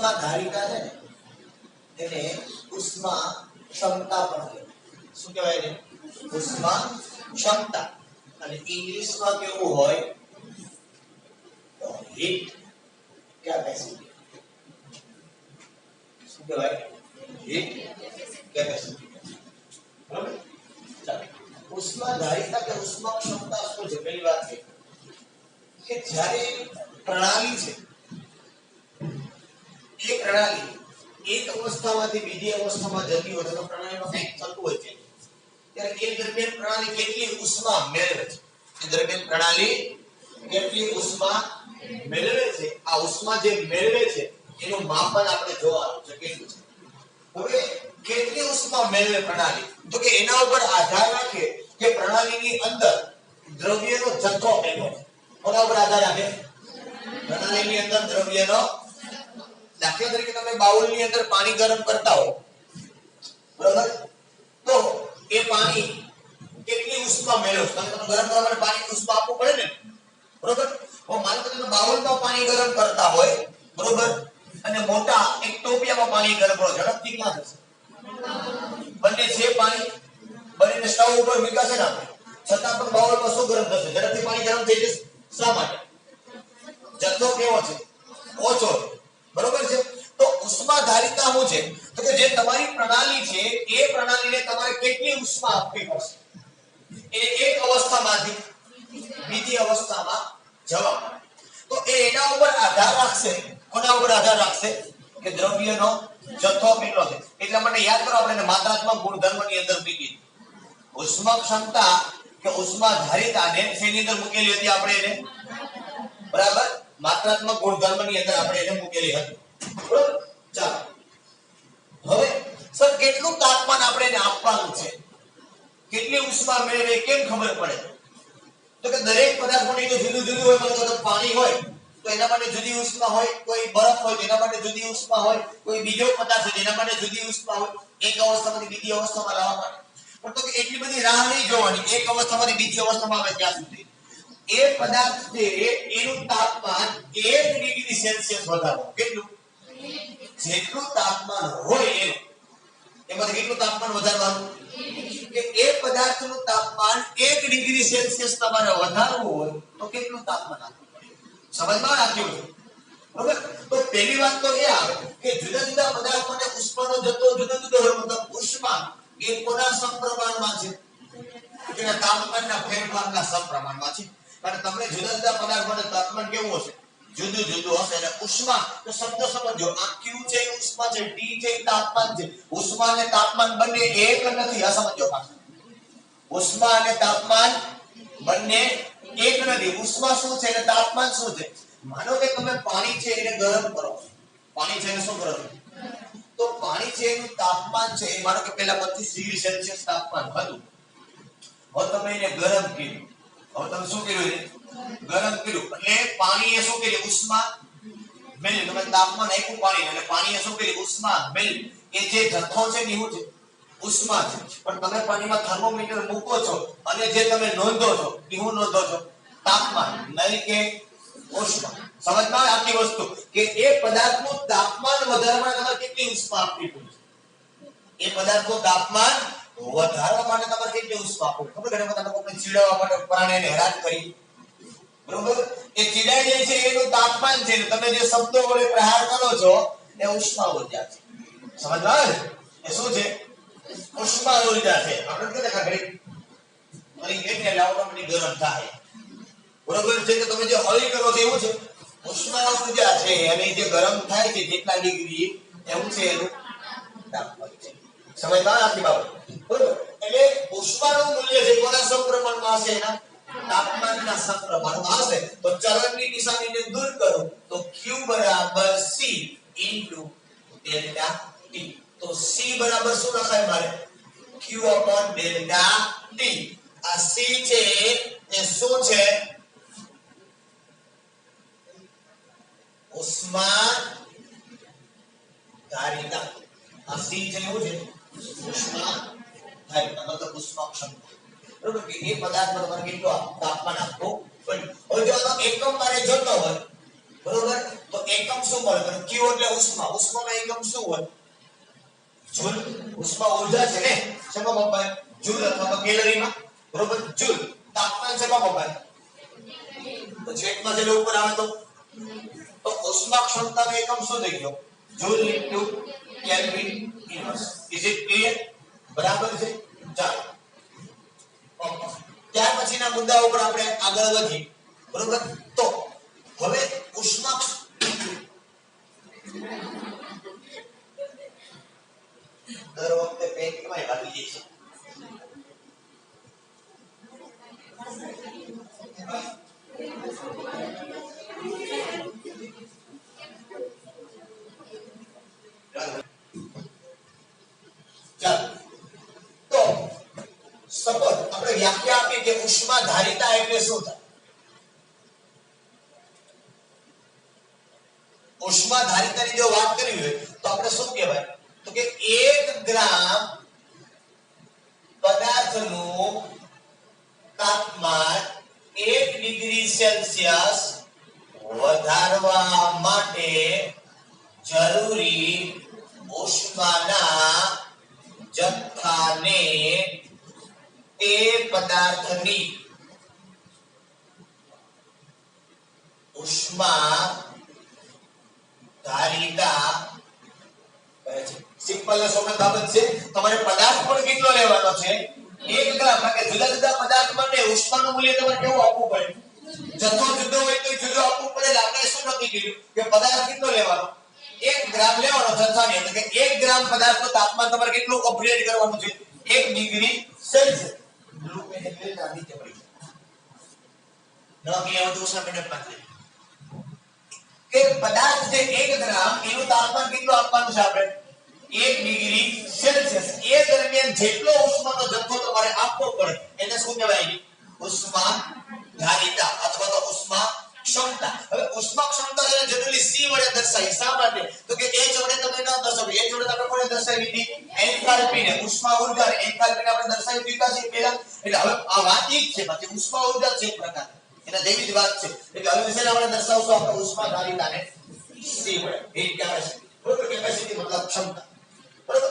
ઉષ્મા ધારિતા છે ને એને ઉષ્મા ક્ષમતા પણ કહેવાય. શું કહેવાય છે? ઉષ્મા ક્ષમતા. અને ઇંગ્લિશમાં કેવું હોય તો હીટ કેપેસિટી. શું કહેવાય? Heat capacity. બરાબર? ચાલો, ઉષ્મા ધારિતા કે ઉષ્મા ક્ષમતા શું છે? પહેલી વાત છે કે જ્યારે પ્રણાલી છે એ પ્રણાલી એક અવસ્થામાંથી બીજી અવસ્થામાં જતી હોય તો પ્રણાલીમાં કંઈક થતું હોય છે ત્યારે એ દરમિયાન પ્રણાલી કેટલી ઉષ્મા મેળવે છે, એ દરમિયાન પ્રણાલી કેટલી ઉષ્મા મેળવે છે, આ ઉષ્મા જે મેળવે છે એનું માપન આપણે જોવાનું છે કેટલું છે. હવે કેટલી ઉષ્મા મેળવે પ્રણાલી, તો કે એના ઉપર આધાર રાખે કે પ્રણાલીની અંદર દ્રવ્યનો જથ્થો કેટલો છે. કોના ઉપર આધાર રાખે? પ્રણાલીની અંદર દ્રવ્યનો. દાખલા તરીકે તમે બાઉલની અંદર પાણી ગરમ કરતા હો, બરાબર, તો એ પાણી કેટલી ઉષ્મા મેળવશે? તમે ગરમ કરવા માટે પાણી ઉષ્મા આપવું પડે ને, બરાબર. હવે માનો કે તમે બાઉલમાં પાણી ગરમ કરતા હોય, બરાબર, અને મોટા એક ટોપિયામાં પાણી ગરમ કરો, ઝડપથી ક્યાં થશે? બંને છે પાણી, બંને સ્ટવ ઉપર મૂકાશે ને આપણે, છતાં પણ બાઉલમાં શું ગરમ થશે? ઝડપથી પાણી ગરમ થઈ જશે. શા માટે? જથ્થો કેવો છે? ઓછો. બરોબર છે. તો ઉષ્મા ધારિતા શું છે? તો કે જે તમારી પ્રણાલી છે એ પ્રણાલીને તમારે કેટલી ઉષ્મા આપવી પડશે એ એક અવસ્થામાંથી બીજી અવસ્થામાં જવા માટે. તો એ એના ઉપર આધાર રાખશે. કોના ઉપર આધાર રાખશે? કે દ્રવ્યનો જથ્થો કેટલો છે. એટલા માટે યાદ કરો, આપણે માત્રાત્મક ગુણધર્મની અંદર મૂકી ઉષ્મા ક્ષમતા કે ઉષ્મા ધારિતાને શેની અંદર મૂકેલી હતી આપણે એને? બરાબર, માત્રાત્મક ગુણધર્મની અંદર આપણે એને મૂકેલી હતી. બરાબર. ચાલો, હવે સર કેટલું તાપમાન આપણે એને આપવાનું છે, કેટલી ઉષ્મા મેળવે કેમ ખબર પડે? તો કે દરેક પદાર્થોની જો જુદું જુદું હોય, મતલબ તો પાણી હોય તો એના માટે જુદી ઉષ્મા હોય, કોઈ બરફ હોય તેના માટે જુદી ઉષ્મા હોય, કોઈ બીજો પદાર્થ હોય તેના માટે જુદી ઉષ્મા હોય, એક અવસ્થામાંથી બીજી અવસ્થામાં લાવવા માટે. પણ તો કે એટલી બધી રાહ નહીં જોવાની, એક અવસ્થામાંથી બીજી અવસ્થામાં આવે ત્યાં સુધી એ પદાર્થ છે એનું તાપમાન 1 ડિગ્રી સેલ્સિયસ વધારવું. કેટલું? જેટલું તાપમાન હોય એમાં કેટલું તાપમાન વધારવાનું? કે એ પદાર્થનું તાપમાન 1 ડિગ્રી સેલ્સિયસ તમારે વધારવું હોય તો કેટલું તાપમાન આપવું પડે? સમજમાં આવ્યું? બરાબર. તો પહેલી વાત તો એ આવે કે જુદા જુદા પદાર્થોને ઉષ્માનો જથ્થો જુદો જુદો હોય, મતલબ ઉષ્મા એ કોના સમપ્રમાણમાં છે? કે તાપમાનના ફેરફારના સમપ્રમાણમાં છે. કારણ તમને જુદા જુદા પદાર્થોને તાપમાન કેવું હશે? જુદું જુદું હશે. અને ઉષ્મા તો શબ્દ સમજો, આ Q છે એ ઉષ્મા છે, T છે એ તાપમાન છે. ઉષ્મા અને તાપમાન બંને એક નથી, આ સમજો પાછું. ઉષ્મા અને તાપમાન બંને એક નથી. ઉષ્મા શું છે અને તાપમાન શું છે? માનો કે તમે પાણી છે એને ગરમ કરો, પાણી છે એને શું કરો? તો પાણી છે એનું તાપમાન છે એ માનો કે પહેલા 25 ડિગ્રી સેલ્સિયસ તાપમાન હતું, હવે તમે એને ગરમ કર્યું. હવે તમે શું કર્યું? ગરમ કર્યું એટલે પાણીએ શું કર્યું? ઉષ્મા મેળવી. તમે તાપમાન આપ્યું પાણી એટલે પાણીએ શું કર્યું? ઉષ્મા મેળવી. એ જે જથ્થો છે એ શું છે? ઉષ્મા છે. પણ તમે પાણીમાં થર્મોમીટર મૂકો છો અને જે તમે નોંધો છો એ શું નોંધો છો? તાપમાન, નહીં કે ઉષ્મા. સમજમાં આખી વસ્તુ કે એ પદાર્થનું તાપમાન વધારવા તમારે કેટલી ઉષ્મા આપવી પડે? એ પદાર્થનું તાપમાન વધારવા માટે તમારે કેટલી ઉષ્મા આપવી? ખબર? ઘણા બધા લોકોને ચીડવવા માટે પ્રાણીને હેરાન કરી, બરોબર, એ ચીડાઈ જાય છે એનું તાપમાન છે. તમે જે શબ્દો વડે પ્રહાર કરો છો એ ઉષ્મા ઉર્જા છે. સમજમાં આવે? એ શું છે? ઉષ્મા ઉર્જા છે. આપણે કહેતા ઘડી મરી ગઈ એટલે ઓટોમેટિક ગરમ થાય, બરોબર છે. તો તમે જે હળી કરો છો એવું છે ઉષ્મા ઉર્જા છે. અને જે ગરમ થાય છે જેટલા ડિગ્રી એવું છે એનું તાપમાન છે. સમજમાં આટલી બાબત? બરોબર. એટલે ઉષ્માનું મૂલ્ય છે કોના સમપ્રમાણમાં હશે? એના તાપમાનના સમપ્રમાણમાં હશે. તો ચલનની નિશાનીને દૂર કરો તો Q બરાબર C * ડેલ્ટા T. તો C બરાબર શું લખાય મારે? Q / delta T. આ C છે એ શું છે? ઉષ્મા ધારિતા. આ C છે એવું છે ઉષ્મા ધારિતા, મતલબ ઉષ્મા ક્ષમતા. બરોબર કે એ પદાર્થ પર તમારે કેટલું તાપમાન આપવું પડે. હવે જો આનો એકમ મારે જોતો હોય બરોબર. તો એકમ શું મળે? તો Q એટલે ઉષ્મા. ઉષ્માનો એકમ શું હોય? જૂલ. ઉષ્મા ઊર્જા છે ને, શેમાં મપાય? જૂલ અથવા તો કેલરીમાં. બરોબર, જૂલ. તાપમાન શેમાં મપાય? તો છેદમાં જેટલો ઉપર આવે તો ઉષ્મા ક્ષમતાનો એકમ શું થઈ ગયો? Joule into kelvin inverse. Is it clear? બરાબર છે. ચાલો, ત્યાર પછીના મુદ્દા ઉપર આપણે આગળ વધી. બરોબર. તો હવે ઉષ્મા દર વખતે પેન્ટમાં લાગી જાય છે. ચાલો, તો સપોઝ આપણે વ્યાખ્યા આપીએ કે ઉષ્મા ધારિતા એટલે શું થાય? ઉષ્મા ધારિતાની જો વાત કરવી હોય તો આપણે શું કહેવાય? તો કે 1 ગ્રામ પદાર્થનું તાપમાન 1 ડિગ્રી સેલ્સિયસ વધારવા માટે જરૂરી ઉષ્માના જથ્થાને તે પદાર્થની ઉષ્મા ધારિતા કહે છે. સિમ્પલ સોપન બાબત છે. તમારે પદાર્થ પણ કેટલો લેવાનો છે? 1 ગ્રામ. કારણ કે જુદા જુદા પદાર્થ માટે ઉષ્માનું મૂલ્ય તમારે કેવું આપવું પડે? જથ્થો જુદો હોય તો જુદો આપવું પડે. આપણે શું નક્કી કર્યું કે પદાર્થ કેટલો લેવાનો? 1 ગ્રામ લેવાનો જથ્થાની. એટલે કે 1 ગ્રામ પદાર્થનું તાપમાન તમારે કેટલું અપગ્રેડ કરવાનું છે? 1 ડિગ્રી સેલ્સિયસ. બ્લુ પેન એટલે નાની ચપડી. નવા ક્લિયર હતું ઉષ્મા મિનિટમાં છે કે પદાર્થ જે 1 ગ્રામ એનું તાપમાન કેટલું આપવાનું છે આપણે? 1 ડિગ્રી સેલ્સિયસ. એ દરમિયાન જેટલો ઉષ્માનો જથ્થો તમારે આપવો પડે એને શું કહેવાય? ઉષ્મા ધારિતા અથવા તો ઉષ્મા ક્ષમતા. હવે ઉષ્મા ક્ષમતા છે જનરલી C વડે દર્શાવી. શા માટે? તો કે H વડે તમે ન દર્શાવો. H વડે આપણે કોને દર્શાવી હતી? એન્થાલ્પી ને. ઉષ્મા ઊર્જા ને એન્થાલ્પી ને આપણે દર્શાવી દીધા છે પહેલા. એટલે હવે આ વાત ઈ જ છે. બાકી ઉષ્મા ઊર્જા છે એક પ્રકાર. એના જેવી જ વાત છે. એટલે હવે વિશે આપણે દર્શાવશું આપણે ઉષ્મા ધારિતાને C વડે. Heat capacity. બરોબર. કેપેસિટી મતલબ ક્ષમતા. બરોબર.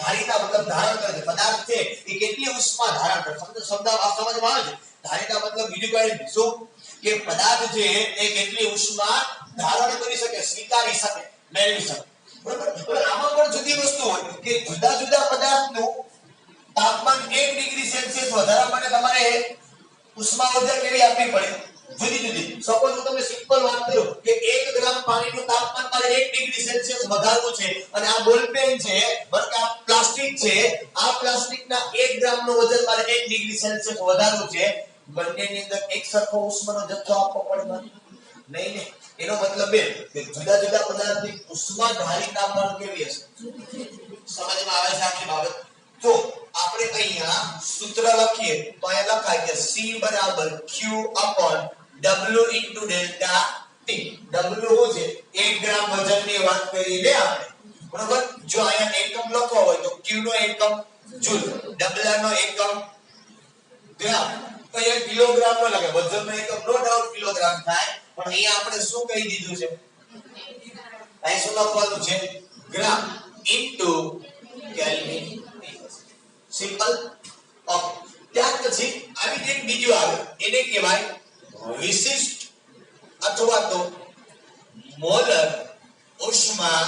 ધારિતા મતલબ ધારણ કરે છે. પદાર્થ છે એ કેટલી ઉષ્મા ધારણ કરે છે. શબ્દ આ સમજમાં આવે છે. ધારિતા મતલબ બીજું કઈ શું કે પદાર્થ છે એ કેટલી ઉષ્મા ધારણ કરી શકે, સ્વીકારી શકે, મેળવી શકે. બરોબર. હવે આમાં પણ જુદી વસ્તુ હોય કે જુદા જુદા પદાર્થનું તાપમાન 1 ડિગ્રી સેલ્સિયસ વધારવા માટે તમારે ઉષ્મા ઊર્જા કેવી આપવી પડે? જુદી જુદી. સપોઝ હું તમને સિમ્પલ વાત કરું કે 1 ગ્રામ પાણીનું તાપમાન મારે 1 ડિગ્રી સેલ્સિયસ વધારવું છે અને આ બોલ પેન છે, બરાબર, આ પ્લાસ્ટિક છે, આ પ્લાસ્ટિકના 1 ગ્રામનું વજન મારે 1 ડિગ્રી સેલ્સિયસ વધારવું છે. બંનેની અંદર એક સરખો ઉષ્માનો જથ્થો આપવો પડે નહીં ને. એનો મતલબ એ કે જુદા જુદા પદાર્થની ઉષ્મા ધારિતા પણ કેવી હશે? સમજમાં આવે છે આખી બાબત? તો આપણે અહીંયા સૂત્ર લખીએ તો અહીંયા લખાય કે C બરાબર Q upon W into delta T. W શું છે? 1 ગ્રામ વજનની વાત કરી લે આપણે. બરોબર. જો અહીંયા એકમ લખવો હોય તો Q નો એકમ જૂલ, W નો એકમ ગ્રામ. તો એ કિલોગ્રામ નો લાગે. વજનનો એકમ નો ડાઉટ કિલોગ્રામ થાય. પણ અહીંયા આપણે શું કહી દીધું છે? અહીં શું લખવાનું છે? ગ્રામ ઇન્ટુ કેલ્વિન. સિમ્પલ. ઓકે. ત્યાર પછી આવી એક બીજું આવે એને કહેવાય વિશિષ્ટ અથવા તો મોલર ઉષ્મા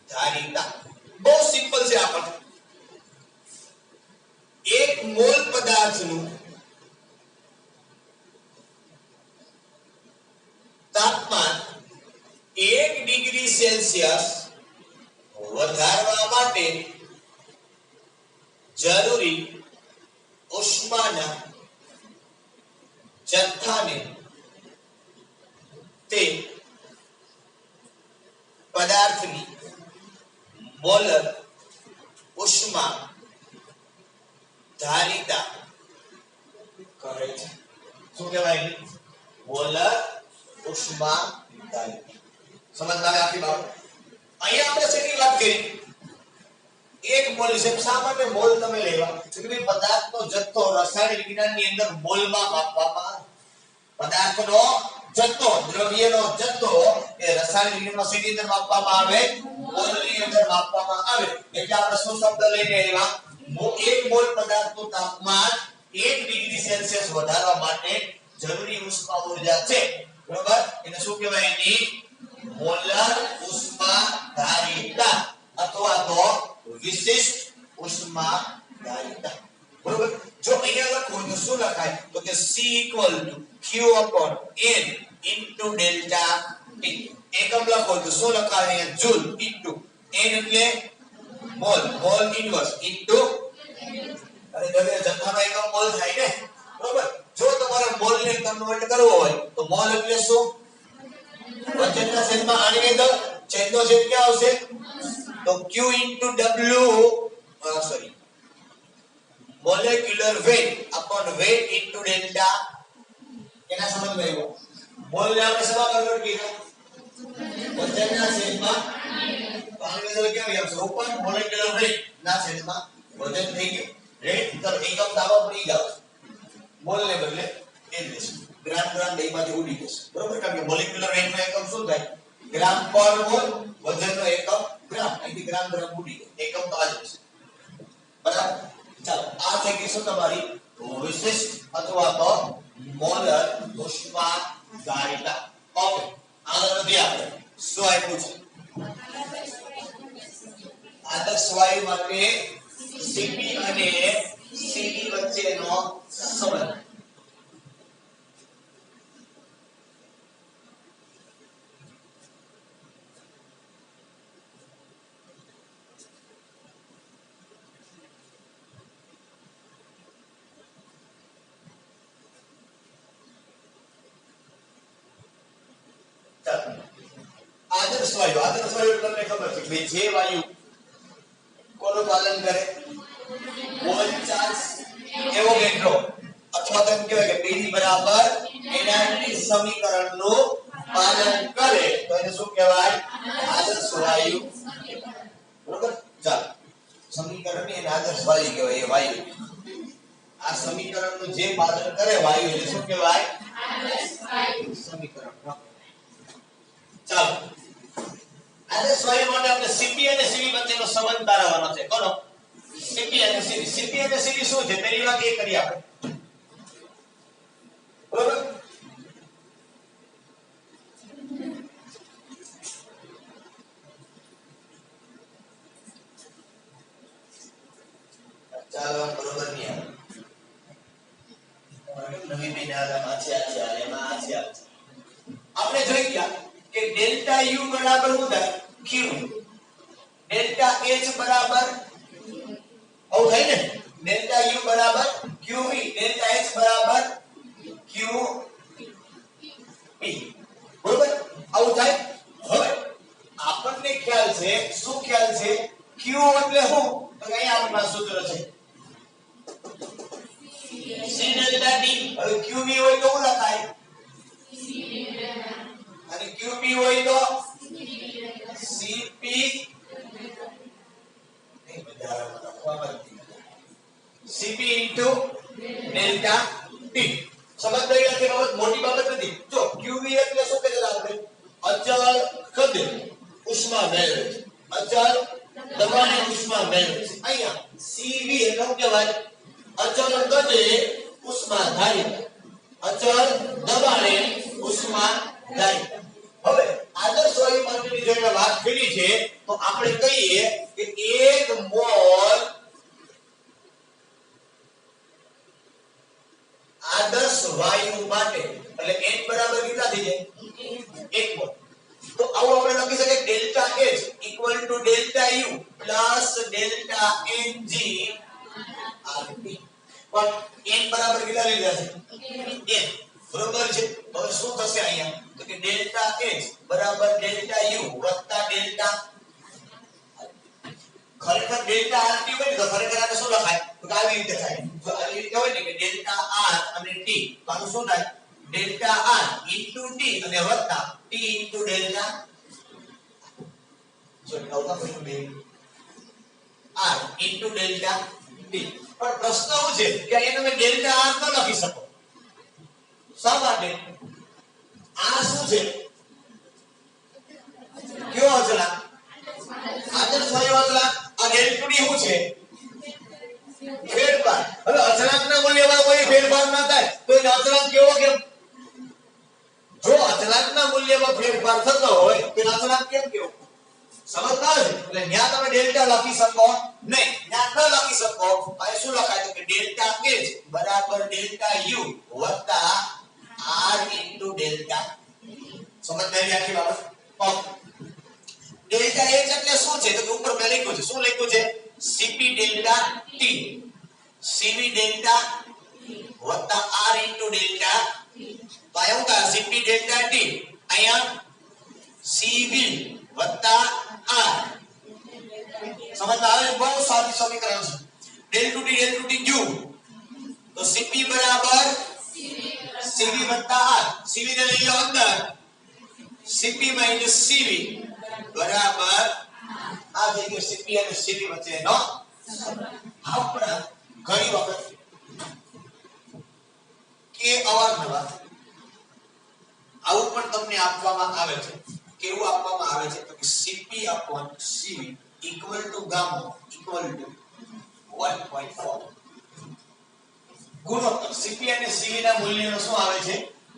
ધારિતા. બહુ સિમ્પલ છે. આપણને 1 મોલ પદાર્થનું તાપમાન 1 ડિગ્રી સેલ્સિયસ વધારવા માટે જરૂરી ઉષ્માના જથ્થાને તે પદાર્થની મોલર ઉષ્મા ધારિતા કહે છે. શું કહેવાય? મોલર ઉષ્મા ધારિતા. સમજમાં આવે આખી બાબત? અહીંયા આપણે શેની વાત કરી? 1 મોલ છે. શા માટે મોલ તમે લેવા? કે ભાઈ પદાર્થનો જથ્થો રસાયણ વિજ્ઞાનની અંદર મોલમાં માપવામાં આવે. પદાર્થનો જથ્થો દ્રવ્યનો જથ્થો એ રસાયણ યુનિવર્સિટી અંદર માપવામાં આવે મોલની અંદર માપવામાં આવે એટલે આપણે શું શબ્દ લઈને આવ્યા એક મોલ પદાર્થનું તાપમાન 1 ડિગ્રી સેલ્સિયસ વધારવા માટે જરૂરી ઉષ્મા ઊર્જા છે બરોબર એને શું કહેવાય એની મોલર ઉષ્મા ધારિતા અથવા તો વિશિષ્ટ ઉષ્મા ધારિતા બરોબર જો અહીંયા લખો તો શું લખાય તો કે C = Q / N into delta T એકમ લખો તો શું લખાય અહીંયા જૂલ into N એટલે મોલ મોલ ઇન્વર્સ into અરે હવે જથ્થાનો એકમ મોલ થાય ને બરોબર જો તમારે મોલ ને કન્વર્ટ કરવો હોય તો મોલ એટલે શું વચનના છેદમાં આની અંદર છેદનો છેદ ક્યાં આવશે તો Q into W sorry molecular weight upon weight into delta કેના સંબંધમાં આવ્યો મોલ ને આપણે શેમાં કન્વર્ટ કર્યો વચનના છેદમાં આની અંદર કેમ આવશે ઉપર molecular weight ના છેદમાં વજન થઈ ગયું રેટ તો એકમ દાવા પડી જાવ મોલ ને બદલે એનએસ ગ્રામ ગ્રામ બેમાંથી ઉડી જશે બરોબર કારણ કે મોલેક્યુલર વેટ નો એકમ શું થાય ગ્રામ પર મોલ વજનનો એકમ ગ્રામ અહીંથી ગ્રામ ગ્રામ ઉડી જાય એકમ તો આ જ હશે બરાબર ચાલો આ થઈ ગઈ શું તમારી વિશિષ્ટ અથવા તો મોલર ઉષ્મા ધારિતા ઓકે આગળ વધીએ આપણે શું આપ્યું છે આદર્શ વાયુ માટે Cp અને Cv વચ્ચેનો સંબંધ આદર્શ વાયુ તમને ખબર છે કે જે વાયુ કોનું પાલન કરે મોલ ચાર્જ એવોગેડ્રો અથવા તો એમ કહેવાય કે Pd બરાબર એનર્જી સમીકરણનું પાલન કરે તો એને શું કહેવાય આદર્શ વાયુ બરોબર ચાલો સમીકરણ એને આદર્શ વાયુ કહેવાય એ વાયુ આ સમીકરણનું જે પાલન કરે વાયુ એને શું કહેવાય આદર્શ વાયુ સમીકરણ ચાલો આદર્શ વાયુ માટે આપણે Cp અને Cv વચ્ચેનો સંબંધ તારવવાનો છે કોનો Cp અને Cv શું છે પહેલી વાત એ કરી આપણે બરોબર ચાલો બરોબર નહીં આવે નવી બિનારામાં છે એમાં આ છે આપણે જોઈ ગયા કે ડેલ્ટા U બરાબર શું થાય Q ડેલ્ટા H બરાબર આવું થાય ને ડેલ્ટા U બરાબર QV ડેલ્ટા H બરાબર QP બરોબર આવું થાય હવે આપણને ખ્યાલ છે શું ખ્યાલ છે Q એટલે શું તો અહીંયા આપણી પાસે સૂત્ર છે C ડેલ્ટા D હવે QV હોય તો શું લખાય અને QP હોય તો CP CP into delta T સમજ ગઈ કે બાબત મોટી બાબત નથી જો QV એટલે શું કહેતા આપણે અચળ કદ ઉષ્મા મેળવે છે અચળ દબાણે ઉષ્મા મેળવે છે અહીંયા CV એટલે શું કહેવાય અચળ કદે ઉષ્મા ધારિતા અચળ દબાણે ઉષ્મા ધારિતા હવે આદર્શ વાયુ માટેની જો વાત કરી છે તો આપણે કહીએ કે 1 મોલ આદર્શ વાયુ માટે એટલે n બરાબર કેટલા થઈ જાય 1 મોલ તો આવું આપણે લખી શકીએ delta H equal to delta U plus delta Ng RT પણ n બરાબર કેટલા લઈ જશે n બરોબર છે હવે શું થશે અહીંયા તો કે ડેલ્ટા H બરાબર ડેલ્ટા U વત્તા ડેલ્ટા ખરેખર ડેલ્ટા RT હોય ને તો ખરેખર આને શું લખાય તો આવી રીતે થાય જો આવી રીતે હોય ને કે ડેલ્ટા R અને T તો આનું શું થાય ડેલ્ટા R into T અને વત્તા T into ડેલ્ટા જો નવતા પછી બે R into ડેલ્ટા T પણ પ્રશ્ન શું છે કે અહીંયા તમે ડેલ્ટા R ન લખી શકો શા માટે આ શું છે? કયો અચળાંક? આદર્શ વાયુ અચળાંક. આ L2D શું છે? ફેરફાર. હવે અચળાંકના મૂલ્યમાં કોઈ ફેરફાર ન થાય તો એને અચળાંક કેવો કેમ? જો અચળાંકના મૂલ્યમાં ફેરફાર થતો હોય તો અચળાંક કેમ કેવો? સમજતા હશો? એટલે ન્યા તમે ડેલ્ટા લખી શકો નહીં. ન્યા ન લખી શકો. અહીં શું લખાય તો કે ડેલ્ટા H બરાબર ડેલ્ટા U વત્તા R ઇન્ટુ ડેલ્ટા. સમજદારી આખી બાબત. ડેલ્ટા H એટલે શું છે? તો ઉપર મેં લખ્યું છે. શું લખ્યું છે? Cp delta T Cv delta વત્તા R ઇન્ટુ ડેલ્ટા. તો આયા હું કા Cp ડેલ્ટા T અહીંયા Cv વત્તા R. સમજમાં આવે? બહુ સાદી સમીકરણ છે. ડેલ ટુ ટી Q તો Cp બરાબર Cv વત્તા R. Cv ને લઈ લો અંદર. Cp માઈનસ Cv બરાબર આ થઈ ગયો Cp અને Cv વચ્ચેનો. આપણે ઘણી વખત કે અવારનવાર આવું પણ તમને આપવામાં આવે છે. કેવું આપવામાં આવે છે? તો કે Cp upon Cv equal to gamma equal to 1.4. ગુણોત્તર Cp અને Cv ના મૂલ્યનો શું આવે છે?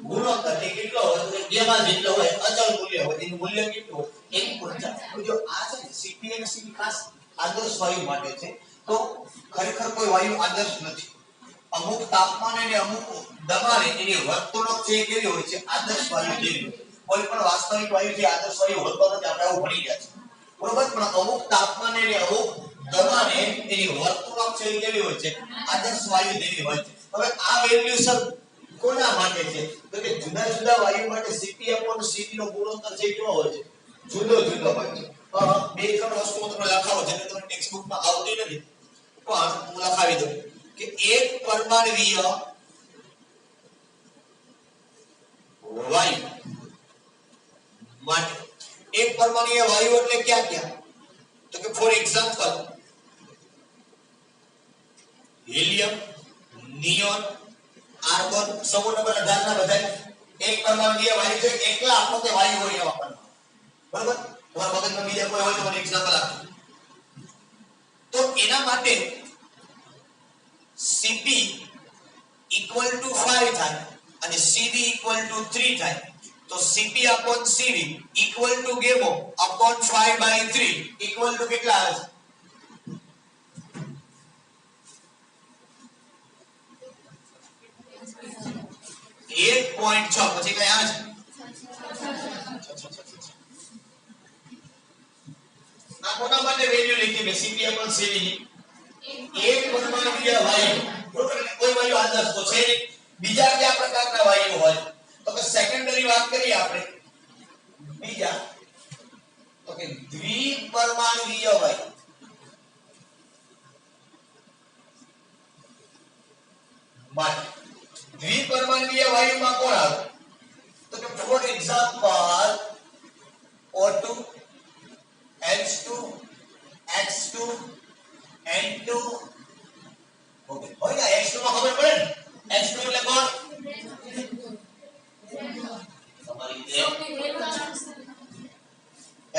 ગુણોત્તર. એ કેટલો હોય? તો બેમાં જેટલો હોય અચળ મૂલ્ય હોય એનું મૂલ્ય કેટલું હોય? 1.4. જો આ છે ને Cp અને Cv ખાસ આદર્શ વાયુ માટે છે. તો ખરેખર કોઈ વાયુ આદર્શ નથી. અમુક તાપમાને અને અમુક દબાણે એની વર્તણૂક છે કેવી હોય છે? આદર્શ વાયુ જેવી. કોઈ પણ વાસ્તવિક વાયુ જે આદર્શ વાયુ હોતો નથી. આપણે આવું ભણી ગયા છે. બરોબર? પણ અમુક તાપમાને અને અમુક દબાણે એની વર્તણૂક છે કેવી હોય છે? આદર્શ વાયુ જેવી હોય છે. હવે આ વેલ્યુ સર કોના માટે છે? તો કે જુદા જુદા વાયુ માટે Cp upon Cv નો ગુણોત્તર છે કેવો હોય છે? જુદો જુદો હોય છે. બે ત્રણ વસ્તુઓ તમે લખાવો જેને તમને ટેક્સ્ટ બુકમાં આવતી નથી. પણ હું લખાવી દઉં કે એક પરમાણુય વાયુ માટે એક પરમાણુય વાયુ એટલે ક્યાં ક્યાં? તો કે for example helium, neon, argon, સમૂહ નંબર 18 ના બધા એક પરમાણુય વાયુ છે. એકલા પોતે વાયુ હોય એવા પરમાણુ. બરોબર? તમારા મગજમાં બીજા કોઈ હોય તો મને એક્ઝામ્પલ આપો. તો એના માટે Cp equal to 5 થાય અને Cv equal to 3 થાય. તો Cp upon Cv equal to gamma upon 5/3 equal to કેટલા આવે છે? 1.6. પછી કઈ આવે છે? આ કોના માટે વેલ્યુ લખી મે Cp upon Cv ની? એક પરમાણુય વાયુ. બરોબર? કોઈ વાયુ આદર્શ તો છે નહીં. બીજા કયા પ્રકારના વાયુ હોય? તો કે સેકન્ડરી વાત કરીએ આપણે. બીજા તો કે દ્વિપરમાણુય વાયુ. માટે દ્વિપરમાણુય વાયુમાં કોણ આવે? તો કે for example O2 H2 X2 N2. Okay હોય ને X2 માં ખબર પડે ને? X2 એટલે કોણ? તમારી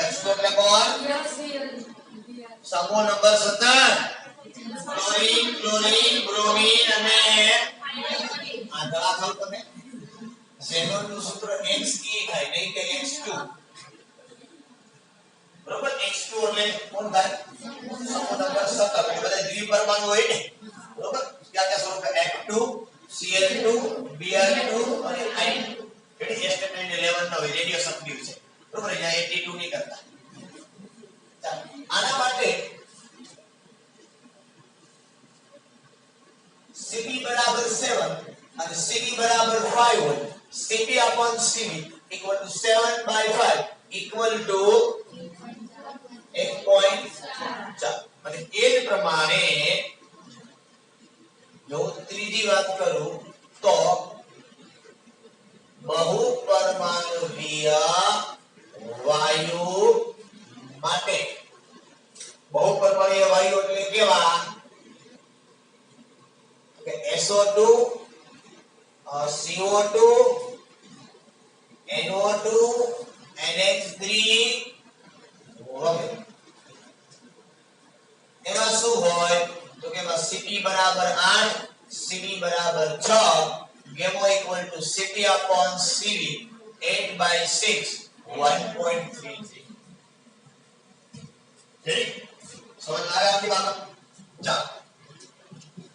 X2 એટલે કોણ? સમૂહ નંબર 17 ક્લોરીન, ક્લોરીન, બ્રોમીન અને આ દવા ખાવ તમે ઝેનોનનું સૂત્ર Xe થાય નહીં કે X2. બરોબર? X2 એટલે કોણ થાય? સમૂહ નંબર 17. એટલે બધા દ્વિપરમાણુ હોય ને. બરોબર? ક્યાં ક્યાં સ્વરૂપે H2 Cl2 Br2 અને I2. એટલે S9 11 ના હોય રેડિયસ એક્ટિવ છે. બરોબર? અહીંયા 82 નહીં કરતા. આના માટે Cp બરાબર 7 અને Cv બરાબર 5 હોય. Cp upon Cv equal to 7/5 equal to 1.4. અને એ જ પ્રમાણે જો ત્રીજી વાત કરું તો બહુપરમાણુય વાયુ માટે બહુપરમાણુય વાયુ એટલે કેવા? કે SO2 CO2 NO2 NH3 વગેરે એમાં શું હોય તો કે એમાં Cp બરાબર 8 Cd બરાબર 6 ગેમો equal to Cp upon Cv 8/6 1.33 ઠીક સમજ આવે આપની વાત ચાલો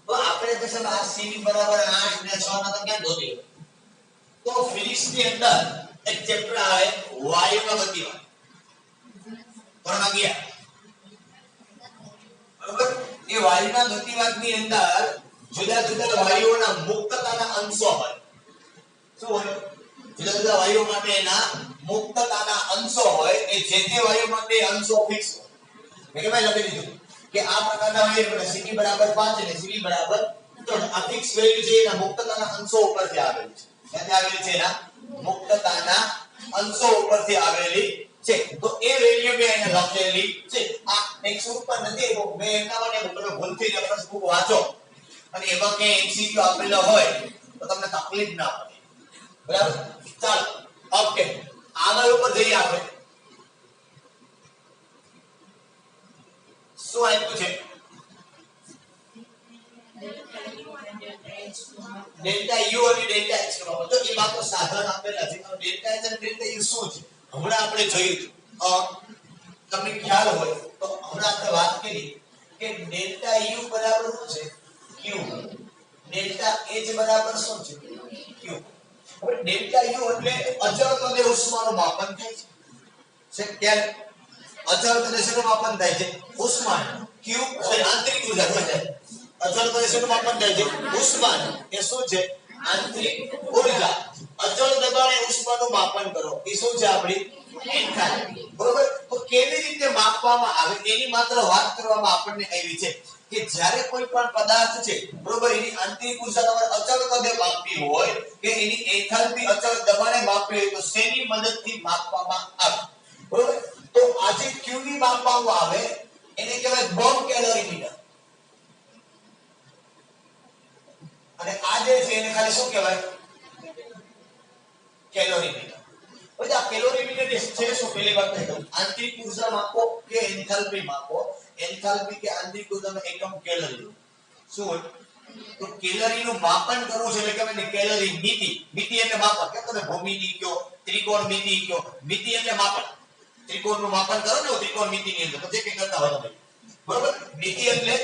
તો આપણે તો સાહેબ આ Cv બરાબર 8 ને 6 ના તો ક્યાં ગોતી તો ફિઝિક્સ ની અંદર એક ચેપ્ટર આવે વાયુના ગતિવાદ ભણવા ગયા બરોબર એ વાયુના ગતિવાદની અંદર જુદા જુદા વાયુઓના મુક્તતાના અંશો હોય શું હોય જુદા જુદા વાયુઓ માટેના મુક્તતાના અંશો હોય એ જે તે વાયુ માટે અંશો ફિક્સ હોય મેં કેમ લખી દીધું કે આ પ્રકારના વાયુ માટે Cp બરાબર 5 અને Cv બરાબર 3 આ ફિક્સ વેલ્યુ છે એના મુક્તતાના અંશો ઉપરથી આવેલી છે ક્યાંથી આવેલી છે એના મુક્તતાના અંશો ઉપરથી આવેલી છે તો એ વેલ્યુ મેં અહીંયા લખેલી છે આ ટેક્સ્ટ ઉપર નથી તો મેં એના માટે તમે ભૂલથી રેફરન્સ બુક વાંચો અને એમાં કે MCQ આપેલો હોય તો તમને તકલીફ ના પડે બરાબર ચાલો ઓકે આગળ ઉપર જઈએ આપણે શું આપ્યું છે ડેલ્ટા યુ અને ડેલ્ટા એચ નો તો એ માત્ર સાધારણ આપેલા છે ડેલ્ટા એચ અને ડેલ્ટા યુ શું છે હમણાં આપણે જોયું તમને ખ્યાલ હોય તો હમણાં આપણે વાત કરી કે ડેલ્ટા યુ બરાબર શું છે q ડેલ્ટા એચ બરાબર શું છે q હવે ડેલ્ટા યુ એટલે અચળ પદે ઉષ્માનું માપન થાય છે ક્યારે અચળ પદે શેનું માપન થાય છે ઉષ્મા q એટલે આંતરિક ઊર્જા થાય અચળ પદે શેનું માપન થાય છે ઉષ્મા એ શું છે આંતરિક ઊર્જા અચળ દબાણે ઉષ્માનું માપન કરો એ શું છે આપણી એન્થાલ્પી બરોબર તો કેવી રીતે માપવામાં આવે એની માત્ર વાત કરવામાં આપણને આવી છે કે જ્યારે કોઈ પણ પદાર્થ છે બરોબર એની આંતરિક ઊર્જા તમારે અચળ પદે માપવી હોય કે એની એન્થાલ્પી અચળ દબાણે માપવી હોય તો શેની મદદથી માપવામાં આવે બરોબર તો આજે q ની માપવામાં આવે એને કહેવાય બોમ્બ કેલોરીમીટર અને આ જે છે એને ખાલી શું કહેવાય કેલોરીમીટર પછી આ કેલોરીમીટર છે શું પહેલી વાત કહી દઉં આંતરિક ઊર્જા માપો કે એન્થાલ્પી માપો એન્થાલ્પી કે આંતરિક ઊર્જાનો એકમ કેલરી શું હોય તો કેલરીનું માપન કરવું છે એટલે કે કેલરી મિતિ એટલે માપન કે તમે ભૂમિતિ કયો ત્રિકોણ મિતિ કયો મિતિ એટલે માપન ત્રિકોણનું માપન કરો ને ત્રિકોણ મિતિની અંદર પછી કે કરતા હોય તમે બરોબર મિતિ એટલે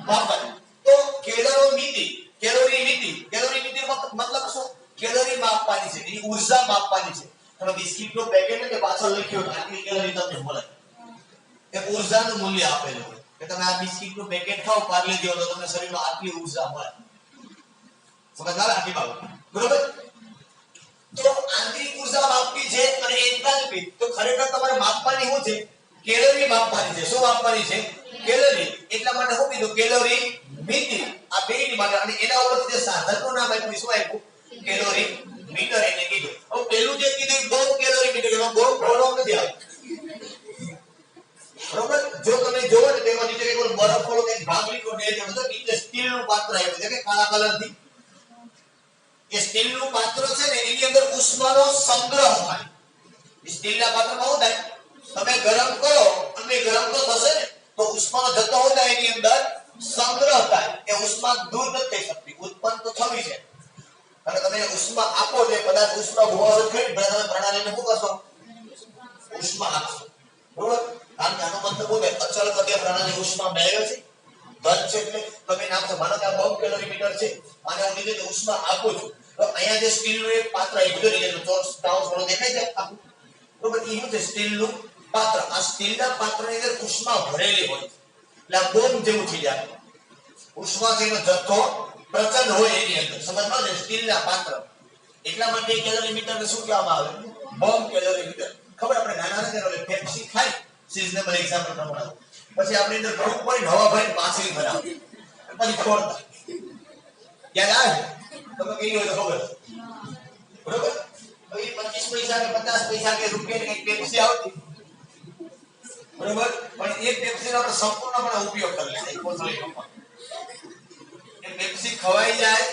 માપન તો કેલોરી મિતિ મતલબ શું કેલરી માપવાની છે એની ઊર્જા માપવાની છે તમે બિસ્કિટનો પેકેટ ને પાછળ લખ્યો આટલી કેલરી તમને મળે એ ઊર્જાનું મૂલ્ય આપેલું હોય કે તમે આ બિસ્કિટનું પેકેટ ખાઓ પાર્લે જેવો તો તમને શરીરમાં આટલી ઊર્જા મળે સમજ આવે આટલી બાબત બરોબર તો આંતરિક ઊર્જા માપવી છે અને એન્થાલ્પી તો ખરેખર તમારે માપવાની શું છે કેલરી માપવાની છે શું માપવાની છે કેલરી એટલા માટે શું કીધું કેલરી મિતિ આ બેની માટે અને એના ઉપર જે સાધનનું નામ આપ્યું શું આપ્યું કેલોરી મીટર એને કીધું હવે પેલું જે કીધું બોમ્બ કેલોરી મીટર એમાં બોમ્બ પ્રોબ્લેમ નથી આવતો બરોબર જો તમે જોવો ને તેમાં નીચે એક બરફ વાળો એક ભાગ લીધો ને એટલે બધું નીચે સ્ટીલનું પાત્ર આવ્યું છે કે કાળા કલરથી એ સ્ટીલનું પાત્ર છે ને એની અંદર ઉષ્માનો સંગ્રહ થાય સ્ટીલના પાત્રમાં શું થાય તમે ગરમ કરો અને ગરમ તો થશે ને તો ઉષ્માનો જથ્થો હોય એની અંદર સંગ્રહ થાય એ ઉષ્મા દૂર નથી થઈ શકતી ઉત્પન્ન તો થવી છે અને તમે ઉષ્મા આપો એટલે કદાચ ઉષ્મા ગુમાવો થઈ તમે પ્રણાલીને શું કરશો ઉષ્મા આપશો બરોબર કારણ કે આનો મતલબ શું થાય અચળ પદે પ્રણાલી ઉષ્મા મેળવે છે ધન છે એટલે તમે નાખો માનો કે આ બોમ્બ કેલોરીમીટર છે અને હું લીધે ઉષ્મા આપું છું તો અહીંયા જે સ્ટીલનું એક પાત્ર એ બધું લીધેલું ચોરસ ટાઉસ વાળો દેખાય છે આખું બરોબર એ શું છે સ્ટીલનું પાત્ર આ સ્ટીલના પાત્રની અંદર ઉષ્મા ભરેલી હોય એટલે આ બોમ્બ જેવું થઈ જાય ઉષ્મા જેનો જથ્થો પ્રચંડ હોય એની અંદર સમજમાં છે સ્ટીલના પાત્ર એટલા માટે કેલોરીમીટરને શું કહેવામાં આવે બોમ્બ કેલોરીમીટર ખબર આપણે નાના હતા ત્યારે પેપ્સી ખાઈ સિઝનેબલ એક્ઝામ્પલ પ્રમાણે પછી આપણે અંદર ભૂખ પડી હવા ભરી માછલી બનાવી પછી છોડતા યાદ આવે તમે કઈ હોય તો ખબર બરોબર હવે 25 પૈસા કે 50 પૈસા કે રૂપિયાની એક પેપ્સી આવતી બરોબર પણ એક પેપ્સીનો આપણે સંપૂર્ણપણે ઉપયોગ કરી લેતા એક કોથળીમાં પેપ્સી ખવાઈ જાય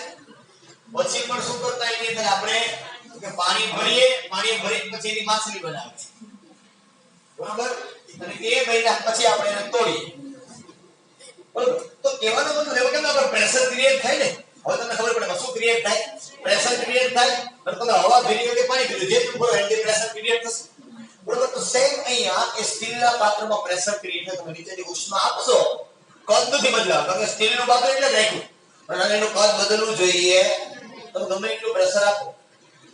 પછી પણ શું કરતા એની અંદર આપણે કે પાણી ભરી પછી એની માછલી બનાવે છે, બરોબર, અને એ મહિના પછી આપણે એને તોડીએ, બરોબર. તો કહેવાનો મતલબ એવો કે આપણે પ્રેશર ક્રિએટ થાય ને, હવે તમને ખબર પડે શું ક્રિએટ થાય, પ્રેશર ક્રિએટ થાય, અને તમે હવા ભરી કે પાણી ભર્યું જે પણ ભરો એટલે પ્રેશર ક્રિએટ થશે, બરોબર. તો સેમ અહીંયા એ સ્ટીલના પાત્રમાં પ્રેશર ક્રિએટ થાય, તમે નીચેથી ઉષ્મા આપશો, કદ નથી બદલાવ, કારણ કે સ્ટીલનું પાત્ર એટલે જ રાખ્યું, પણ એનું કદ બદલવું જોઈએ, તમે ગમે એટલું પ્રેશર આપો,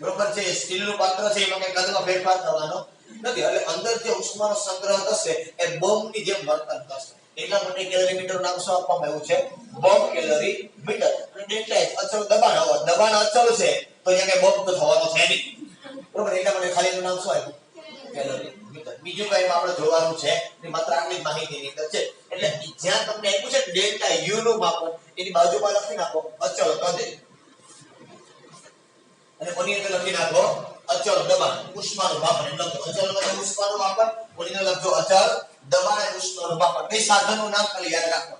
બરોબર છે. સ્ટીલનું પાત્ર છે એમાં કઈ કદમાં ફેરફાર થવાનો નથી, એટલે અંદર જે ઉષ્માનો સંગ્રહ થશે એ બોમ્બની જેમ વર્તન કરશે, એટલા માટે કેલરીમીટર નામ શું આપવામાં આવ્યું છે, બોમ્બ કેલરી મીટર. અને ડેલ્ટા એચ અચળ દબાણ, હવે દબાણ અચળ છે તો અહીંયા કઈ બોમ્બ તો થવાનો છે નહીં, બરોબર, એટલા માટે ખાલી એનું નામ શું આપ્યું, કેલરી મીટર. બીજું કઈ આપણે જોવાનું છે એ માત્ર આટલી માહિતીની અંદર છે, એટલે જ્યાં તમને આપ્યું છે ડેલ્ટા યુ નું માપન એની બાજુમાં લખી નાખો અચળ કદ, અને કોની અંદર લખી નાખો અચળ દબાણ ઉષ્માનું માપન, એટલે અચળ કદ ઉષ્માનું માપન, કોની અંદર લખજો અચળ દબાણ અને ઉષ્માનું માપન. બે સાધનનું નામ ખાલી યાદ રાખો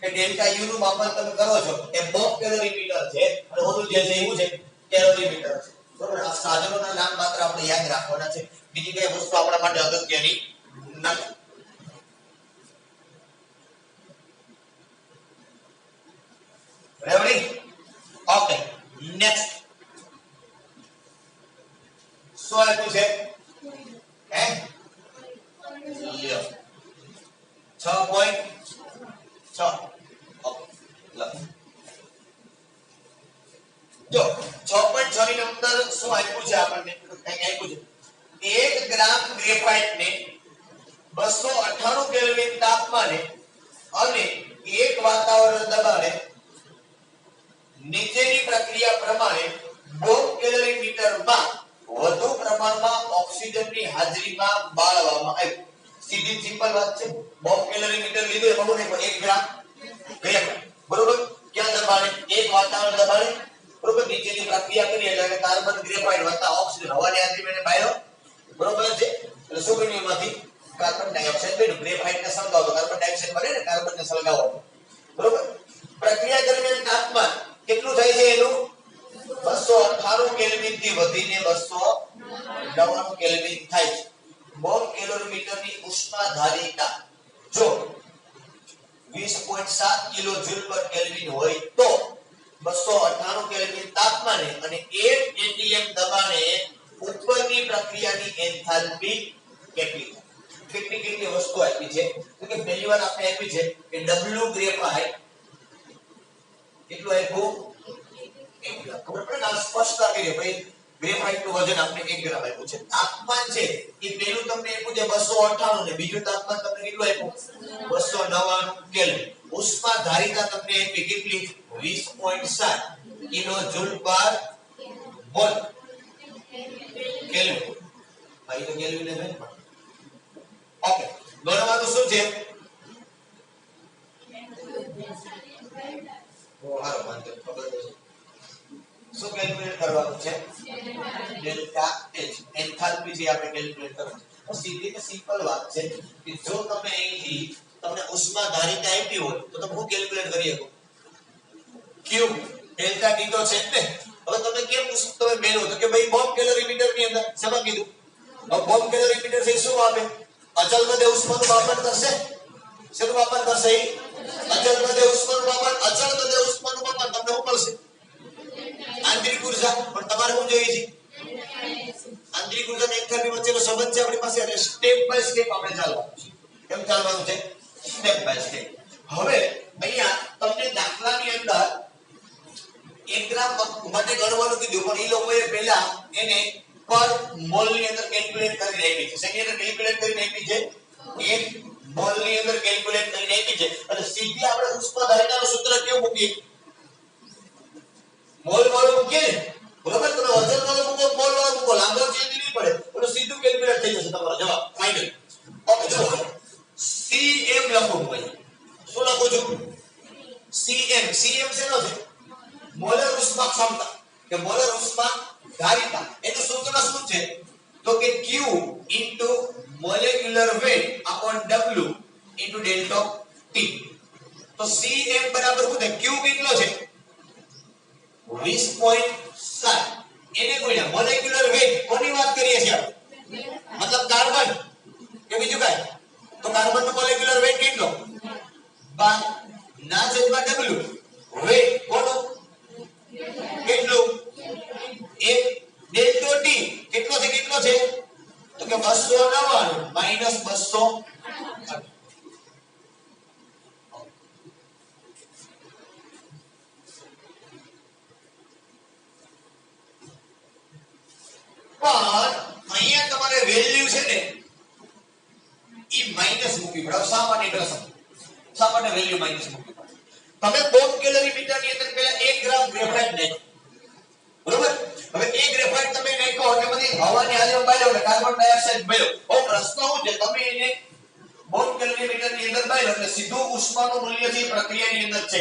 કે ડેલ્ટા યુ નું માપન તમે કરો છો એ બોમ્બ કેલરીમીટર છે, અને ઓલું જે છે એવું છે કેલરીમીટર છે, બરોબર. આ સાધનોના નામ માત્ર આપણે યાદ રાખવાના છે, બીજી કઈ વસ્તુ આપણા માટે અગત્યની નથી. Ready, okay. નેક્સ્ટ શું આપ્યું છે, હે 6.6, ઓકે લખો. જો 6.6 ની અંદર શું આપ્યું છે આપણને, કંઈક આપ્યું છે 1 ગ્રામ ગ્રેફાઇટ ને 298 કેલ્વિન તાપમાને અને 1 વાતાવરણ દબાણે નીચેની પ્રક્રિયા પ્રમાણે બોમ્બ કેલરીમીટરમાં વધુ પ્રમાણમાં ઓક્સિજનની હાજરીમાં બાળવામાં આવ્યું. સીધી સિમ્પલ વાત છે, બોમ્બ કેલરીમીટર લીધું એ બહુ નહીં, પણ 1 ગ્રામ ગ્રેફાઇટ, બરોબર, ક્યાં દબાણે, 1 વાતાવરણ દબાણે, બરોબર, નીચેની પ્રક્રિયા કરી એટલે કાર્બન ગ્રેફાઇટ વત્તા ઓક્સિજન હવાની હાજરીમાં એને બાળ્યો, બરોબર છે. એટલે શું બન્યું, એમાંથી કાર્બન ડાયોક્સાઇડ બન્યું. ગ્રેફાઇટને સળગાવો તો કાર્બન ડાયોક્સાઇડ બને ને, કાર્બનને સળગાવો, બરોબર. પ્રક્રિયા દરમિયાન તાપમાન કેટલું થાય છે એનું, 298 કેલ્વિન થી વધીને 299 કેલ્વિન થાય છે. બોમ્બ કેલરીમીટરની ઉષ્માધારિતા જો 20.7 કિલો જૂલ પર કેલ્વિન હોય તો 298 કેલ્વિન તાપમાને અને 1 atm દબાણે ઉપરની પ્રક્રિયાની એન્થાલ્પી કેટલી થાય. કેટલી વસ્તુ આપી છે, તો કે પહેલી વાર આપણે આપી છે કે W ગ્રેફાઇટ કેટલું આપ્યું, 1 ગ્રામ. ખબર પડે ને, સ્પષ્ટતા કરીએ ભાઈ, ગ્રેફાઇટ નું વજન આપણે 1 ગ્રામ આપ્યું છે. તાપમાન છે એ પહેલું તમને આપ્યું છે 298 ને બીજું તાપમાન તમને કેટલું આપ્યું, 299 કેલ્વિન. ઉષ્માધારિતા તમને આપી કેટલી, 20.7 કિલો જૂલ પર મોલ કેલ્વિન. ભાઈ તો કેલ્વિન છે, ઓકે. ગણવાનું શું છે, હારો વાંધો ખબર છે, શું કેલ્ક્યુલેટ કરવાનું છે, ડેલ્ટા એચ એન્થાલ્પી જે આપણે કેલ્ક્યુલેટ કરવાનું છે. સીધી ને સિમ્પલ વાત છે કે જો તમે અહીંથી તમને ઉષ્માધારિતા આપી હોય તો તમે શું કેલ્ક્યુલેટ કરી શકો, ક્યુ ડેલ્ટા કીધો છે ને. હવે તમે કેમ તમે મેળવો તો કે ભાઈ બોમ્બ કેલરીમીટર ની અંદર શેમાં કીધું, બોમ્બ કેલરીમીટર છે શું આપે, અચલ કદે ઉષ્માનું માપન કરશે, શેનું માપન કરશે, અચલ કદે ઉષ્માનું માપન. અચલ કદે ઉષ્માનું માપન તમને શું કરશે, આંતરિક ઉર્જા, પણ તમારે શું જોઈએ છે, આંતરિક ઉર્જા અને એન્થાલ્પી વચ્ચેનો સંબંધ છે આપણી પાસે, એટલે સ્ટેપ બાય સ્ટેપ આપણે ચાલવાનું છે. કેમ ચાલવાનું છે, સ્ટેપ બાય સ્ટેપ. હવે અહીંયા તમને દાખલાની અંદર 1 ગ્રામ માટે ગણવાનું કીધું, પણ એ લોકોએ પહેલા એને પર મોલ ની અંદર કેલ્ક્યુલેટ કરીને આપી છે. શેની અંદર કેલ્ક્યુલેટ કરીને આપી છે, 1 મોલ ની અંદર કેલ્ક્યુલેટ કરીને આપી છે. અને સીધી આપણે ઉષ્માધારિતાનું સૂત્ર કેવું મૂકીએ, મોલ વાળું મૂકીએ ને, બરોબર. તમે વજન વાળું મૂકો, મોલ વાળું મૂકો, લાંબો ચેન્જ નહીં પડે, એટલે સીધું કેલ્ક્યુલેટ થઈ જશે તમારો જવાબ ફાઇનલ. ઓકે, ચલો cm લખો. ભાઈ શું લખું છું, cm. cm શેનો છે, મોલર ઉષ્મા ક્ષમતા કે મોલર ઉષ્મા ધારિતા. એનું સૂત્ર શું છે, તો કે q molecular weight upon w delta t. તો cm બરાબર શું થાય, q કેટલો છે 20.7 એને ગુણ્યા મોલેક્યુલર વેટ કોની વાત કરીએ છીએ મતલબ કાર્બન કે બીજું કાઈ તો કાર્બન નો મોલેક્યુલર વેટ કેટલો 12 ના છેદમાં w વેટ કોનો કેટલું 1 ડેલ્ટા ટી કેટલો છે તો કે 299 માઈનસ 200 પણ અહીંયા તમારે વેલ્યુ છે ને ઈ માઈનસ મૂકવી પડે શા માટે વેલ્યુ માઈનસ મૂકવી પડે તમે બોમ્બ કેલરીમીટર ની અંદર પહેલા 1 ગ્રામ ગ્રેફાઇટ નાખો બરોબર હવે 1 ગ્રેફાઇટ તમે નાખો એટલે બધી હવાની હાજરીમાં બાળ્યો એટલે કાર્બન ડાયોક્સાઇડ મળ્યો હવે પ્રશ્ન શું છે તમે એને બોમ્બ કેલરીમીટર ની અંદર બાળ્યો એટલે સીધું ઉષ્માનું મૂલ્ય છે પ્રક્રિયાની અંદર છે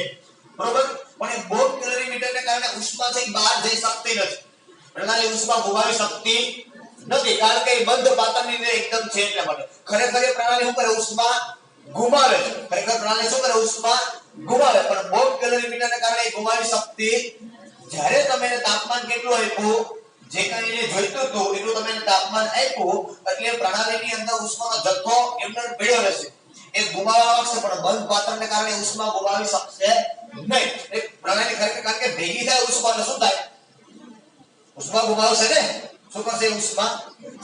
બરોબર પણ એ બોમ્બ કેલરીમીટર ને કારણે ઉષ્મા છે બહાર જઈ શકતી નથી પ્રણાલી ઉષ્મા ગુમાવી શકતી નથી કારણ કે એ બંધ પાત્રની અંદર એકદમ છે એટલા માટે ખરેખર પ્રણાલી શું કરે ઉષ્મા ગુમાવે છે ખરેખર પ્રણાલી શું કરે ઉષ્મા ગુમાવે પણ બોમ્બ કેલરીમીટરને કારણે ગુમાવી શકતી જ્યારે તમે એને તાપમાન કેટલું આપ્યું જે કાંઈ એને જોઈતું હતું એટલું તમે એને તાપમાન આપ્યું એટલે પ્રણાલીની અંદર ઉષ્માનો જથ્થો એમને ભેળો રહેશે એ ગુમાવવા આવશે પણ બંધ પાત્રને કારણે ઉષ્મા ગુમાવી શકશે નહીં એ પ્રણાલી ખરેખર કારણ કે ભેગી થાય ઉષ્મા શું થાય ઉષ્મા ગુમાવશે ને શું કરશે ઉષ્મા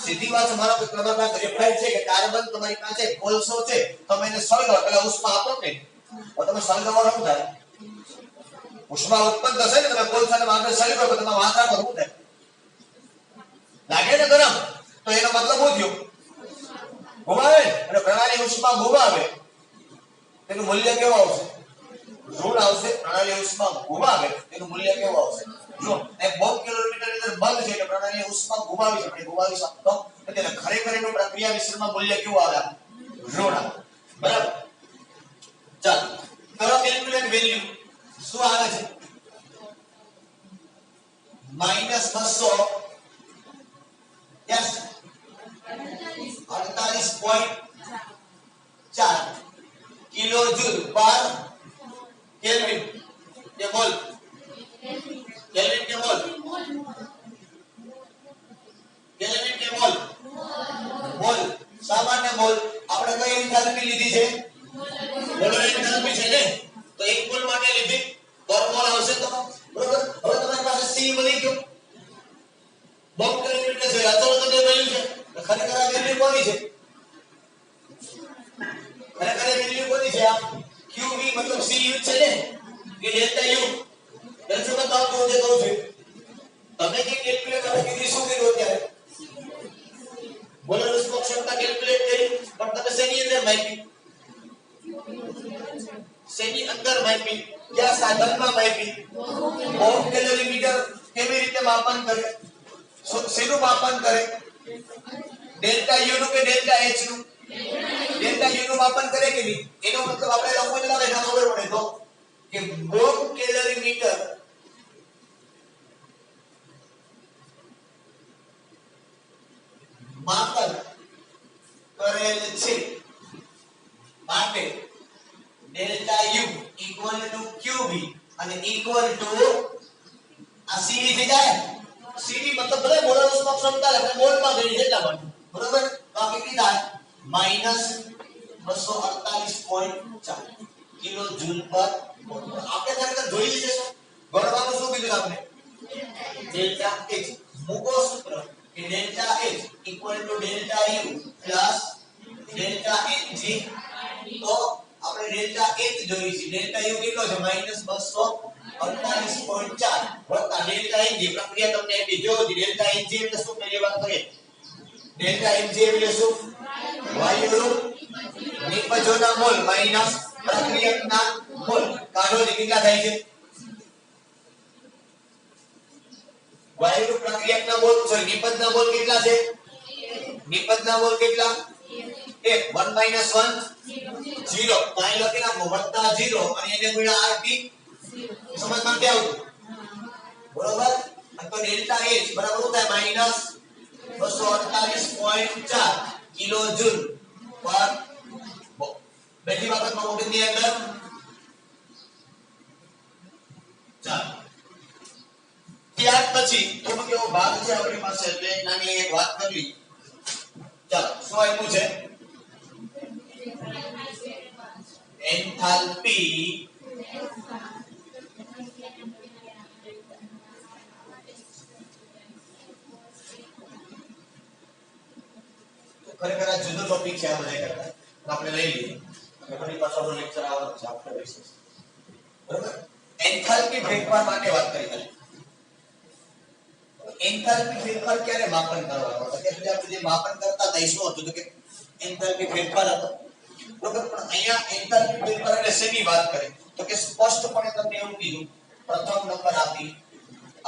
સીધી વાત મારો તમારા ગ્રેફાઇટ છે કે કાર્બન તમારી પાસે કોલસો છે તમે એને સળગાવો એટલે ઉષ્મા આપો ને તો તમે સળગાવો શું થાય ઉષ્મા ઉત્પન્ન થશે ને તમે કોલસાને આગળ સળગાવો તો તમે વાત રાખો શું થાય લાગે ને ગરમ તો એનો મતલબ શું થયો ગુમાવે અને પ્રણાલી ઉષ્મા ગુમાવે તેનું મૂલ્ય કેવું આવશે ઋણ આવશે પ્રણાલી ઉષ્મા ગુમાવે તેનું મૂલ્ય કેવું આવશે જો એ બોમ્બ કેલરીમીટર ની અંદર બંધ છે એટલે પ્રણાલી ઉષ્મા ગુમાવી શકે ગુમાવી શકતો નથી એટલે ખરેખર એનું પ્રક્રિયા વિસ્તરણમાં મૂલ્ય કેવું આવે ઋણ આવે બરાબર ચાલો કરો કેલ્ક્યુલેટ વેલ્યુ શું આવે છે -200 યસ 48.4 કિલો જૂલ પર કેલ્વિન કે મોલ કેલ્વિન કે મોલ કેલ્વિન કે મોલ મોલ સામાન્ય મોલ આપણે કઈ એન્થાલ્પી લીધી છે મોલર એન્થાલ્પી છે ને તો એક મોલ માટે લીધી પર મોલ આવશે તો બરોબર હવે તમારી પાસે સી મળી ગયો બોમ્બ કેલ્વિન છે અચળ તો વેલ્યુ છે ખરેખર આ વેલ્યુ કોની છે ખરેખર વેલ્યુ કોની છે આ QV મતલબ CU છે ને કે ડેલ્ટા U દર્શક બતાવો તો જે કહું છું તમે જે કેલ્ક્યુલેટ કરે કીધી શું કર્યું અત્યારે બોલર ઉષ્મા ક્ષમતા કેલ્ક્યુલેટ કરી પણ તમે શેની અંદર માપી શેની અંદર માપી કયા સાધનમાં માપી બોમ્બ કેલરીમીટર કેવી રીતે માપન કરે શેનું માપન કરે ડેલ્ટા U નું કે ડેલ્ટા H નું ડેલ્ટા U નું માપન કરે કે નહીં એનો મતલબ આપણે લખવું એટલે ના ખબર પડે તો કે બોમ્બ કેલરીમીટર માપન કરેલ છે માટે delta U equal to QV અને ઇક્વલ ટુ આ CV થઈ જાય CV મતલબ ભલે મોલર ઉષ્મા ક્ષમતા એટલે મોલમાં ગઈ છે એટલા માટે બરોબર તો આ કેટલી થાય -248.4 કિલો જૂલ પર મોલ આપણે ખરેખર જોઈ લીધું છે ગણવાનું શું કીધું આપણે ડેલ્ટા H મૂકો સૂત્ર કે delta H equal to delta U plus delta Ng તો આપણે ડેલ્ટા H જોઈ છે ડેલ્ટા U કેટલો છે -248.4 વત્તા ડેલ્ટા Ng પ્રક્રિયા તમને આપી જો ડેલ્ટા Ng એટલે શું પહેલી વાત કરીએ ડેલ્ટા Ng એટલે શું વાયુનું નિપજોના મોલ માઈનસ પ્રક્રિયકના મોલ કાઢો કેટલા થાય છે વાયુનું પ્રક્રિયકના મોલ સોરી નિપજના મોલ કેટલા છે નિપજના મોલ કેટલા 1 1 - 1 0 તો અહીં લખી નાખો વત્તા 0 અને એને ગુણ્યા RT સમજમાં કે આવતું બરોબર તો ડેલ્ટા H બરાબર શું થાય -248.4 કિલો જૂલ પર બીજી વખત મોટી ની અંદર ચાલો ત્યાર પછી થોડો કેવો ભાગ છે આપણી પાસે એટલે નાની એક વાત કરી. ચાલો શું આપ્યું છે? એન્થાલ્પી ખરેખર આ જુદો ટોપિક છે આ બધા કરતા આપણે લઈ લઈએ ફરી પાછો આપણો લેક્ચર આવવાનો છે આપણે વિશે બરાબર. એન્થાલ્પી ફેરફાર માટે વાત કરી હતી. એન્થાલ્પી ફેરફાર ક્યારે માપન કરવાનો હતો કે આપણે જે માપન કરતા હતા એ શું હતું તો કે એન્થાલ્પી ફેરફાર હતો બરાબર. પણ અહીંયા એન્થાલ્પી ફેરફાર એટલે શેની વાત કરી તો કે સ્પષ્ટપણે તમને એવું કીધું પ્રથમ નંબર આપી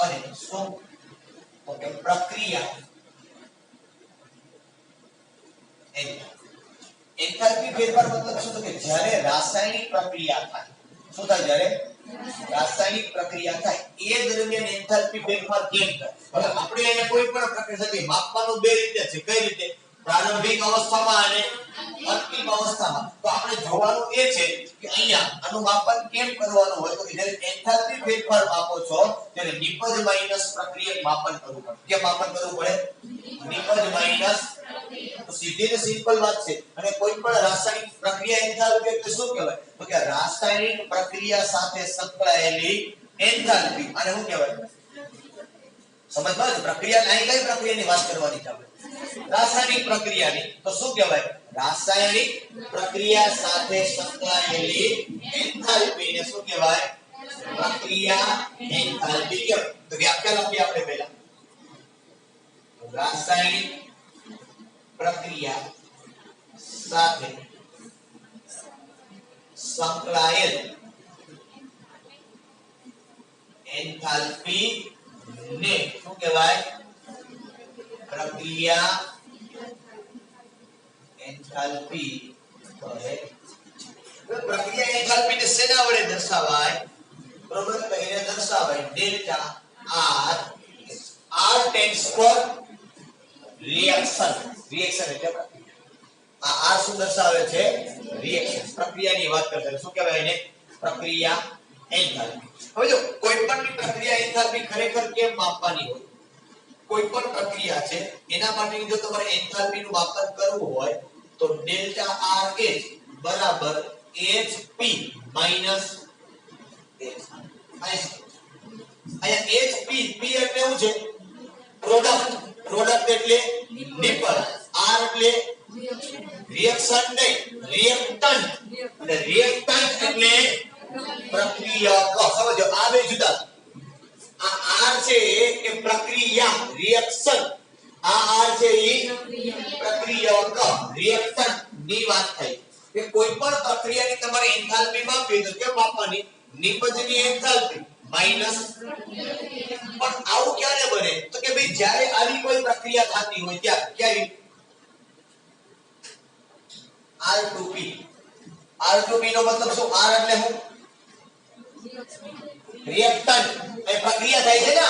અને શું તો કે પ્રક્રિયા એન્થાલ્પી ફેરફાર મતલબ શું તો કે જ્યારે રાસાયણિક પ્રક્રિયા થાય શું થાય જ્યારે રાસાયણિક પ્રક્રિયા થાય એ દરમિયાન એન્થાલ્પી ફેરફાર કેમ થાય. હવે આપણે અહીંયા કોઈ પણ પ્રક્રિયા છે માપવાનું બે રીતે છે. કઈ રીતે? પ્રારંભિક અવસ્થામાં અને અંતિમ અવસ્થામાં. તો આપણે જોવાનું એ છે કે અહીંયા આનું માપન કેમ કરવાનું હોય તો કે જ્યારે એન્થાલ્પી ફેરફાર માપો છો ત્યારે નિપજ માઈનસ પ્રક્રિયક માપન કરવું પડે. કેમ માપન કરવું પડે? નિપજ માઈનસ. તો સીધી ને સિમ્પલ વાત છે. અને કોઈ પણ રાસાયણિક પ્રક્રિયા એન્થાલ્પી એટલે શું કહેવાય તો કે રાસાયણિક પ્રક્રિયા સાથે સંકળાયેલી એન્થાલ્પી. અને શું કહેવાય સમજમાં? પ્રક્રિયા નહીં કઈ પ્રક્રિયાની વાત કરવાની છે આપણે? રાસાયણિક પ્રક્રિયાની. તો શું કહેવાય? રાસાયણિક પ્રક્રિયા સાથે સંકળાયેલી એન્થાલ્પી ને શું કહેવાય? પ્રક્રિયા એન્થાલ્પી કહેવાય. તો વ્યાખ્યા લખીએ આપણે પહેલા. રાસાયણિક પ્રક્રિયા સાથે સંકળાયેલ એન્થાલ્પી ને શું કહેવાય? પ્રક્રિયા એન્થાલ્પી કહે. પ્રક્રિયા એન્થાલ્પી ને શેના વડે દર્શાવાય? બરોબર. તો એને દર્શાવાય delta R. R stands for reaction. Reaction એટલે આ આર શું દર્શાવે છે? રિએક્શન. પ્રક્રિયાની વાત કરતા શું કહેવાય એને? પ્રક્રિયા એન્થાલ્પી. હવે જો કોઈ પણ પ્રક્રિયા એન્થાલ્પી ખરેખર કેમ માપવાની હોય? કોઈ પણ પ્રક્રિયા છે એના માટે જો તમારે એન્થાલ્પી નું માપન કરવું હોય તો ડેલ્ટા આર એચ બરાબર એચપી માઈનસ અહીંયા એચપી પી એટલે શું છે? પ્રોડક્ટ. પ્રોડક્ટ એટલે નિપજ. આર એટલે રિએક્શન નહીં રિએક્ટન્ટ. અને રિએક્ટન્ટ એટલે પ્રક્રિયક. સમજો આ બે જુદા. આ આર છે એ પ્રક્રિયા રિએક્શન. આ આર છે એ પ્રક્રિયક રિએક્ટન્ટ ની વાત થઈ કે કોઈ પણ પ્રક્રિયાની તમારે એન્થાલ્પી માપવી તો કેમ માપવાની? નિપજની એન્થાલ્પી માઈનસ. પણ આવું ક્યારે બને તો કે ભાઈ જ્યારે આવી કોઈ પ્રક્રિયા થતી હોય ત્યારે ક્યારે R2P. R2P નો મતલબ શું? R એટલે શું? રિએક્ટન્ટ. એ પ્રક્રિયા થાય છે ને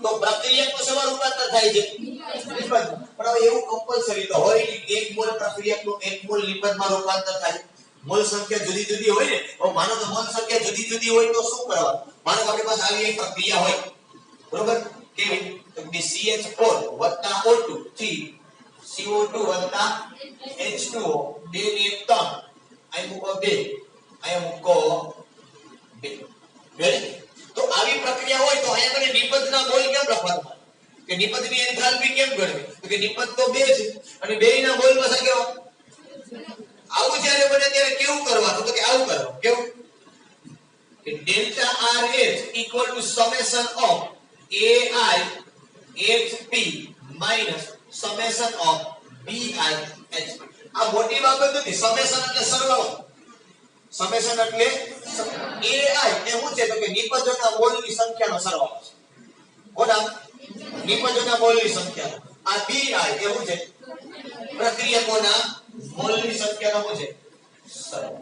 તો પ્રક્રિયકનું શેમાં રૂપાંતર થાય છે? નિપજ. પણ હવે એવું કમ્પલસરી તો હોય કે એક મોલ પ્રક્રિયકનું એક મોલ નિપજમાં રૂપાંતર થાય. મોલ સંખ્યા જુદી જુદી હોય ને. તો માનો તો મોલ સંખ્યા જુદી જુદી હોય તો શું કરવાનું? માનો કે આપણી પાસે આવી એક પ્રક્રિયા હોય બરોબર. કેવી? તો કે CH4 O2 થી CO2 H2O બે ને 3 અહીં મૂકો 2 અહીં મૂકો 2. રેડી? તો આવી પ્રક્રિયા હોય તો અહીંયા મને નિપજના મોલ કેમ લખવાનું કે નિપજની એન્થાલ્પી કેમ ગણવી તો કે નિપજ તો 2 છે અને બેયના મોલ માં કેવા? આવું જ્યારે બને ત્યારે કેવું કરવાનું તો કે આવું કરવાનું. કેવું? કે delta RH equal to summation of AI HP minus summation of BI HP. આ મોટી બાબત નથી. સમેશન એટલે સરવાળો. સમેશન એટલે AI એ શું છે તો કે નિપજોના મોલની સંખ્યાનો સરવાળો છે. કોના? નિપજોના મોલની સંખ્યા. આ BI એ શું છે? પ્રક્રિયકોના મોલની સંખ્યાનો શું છે? સરવાળો.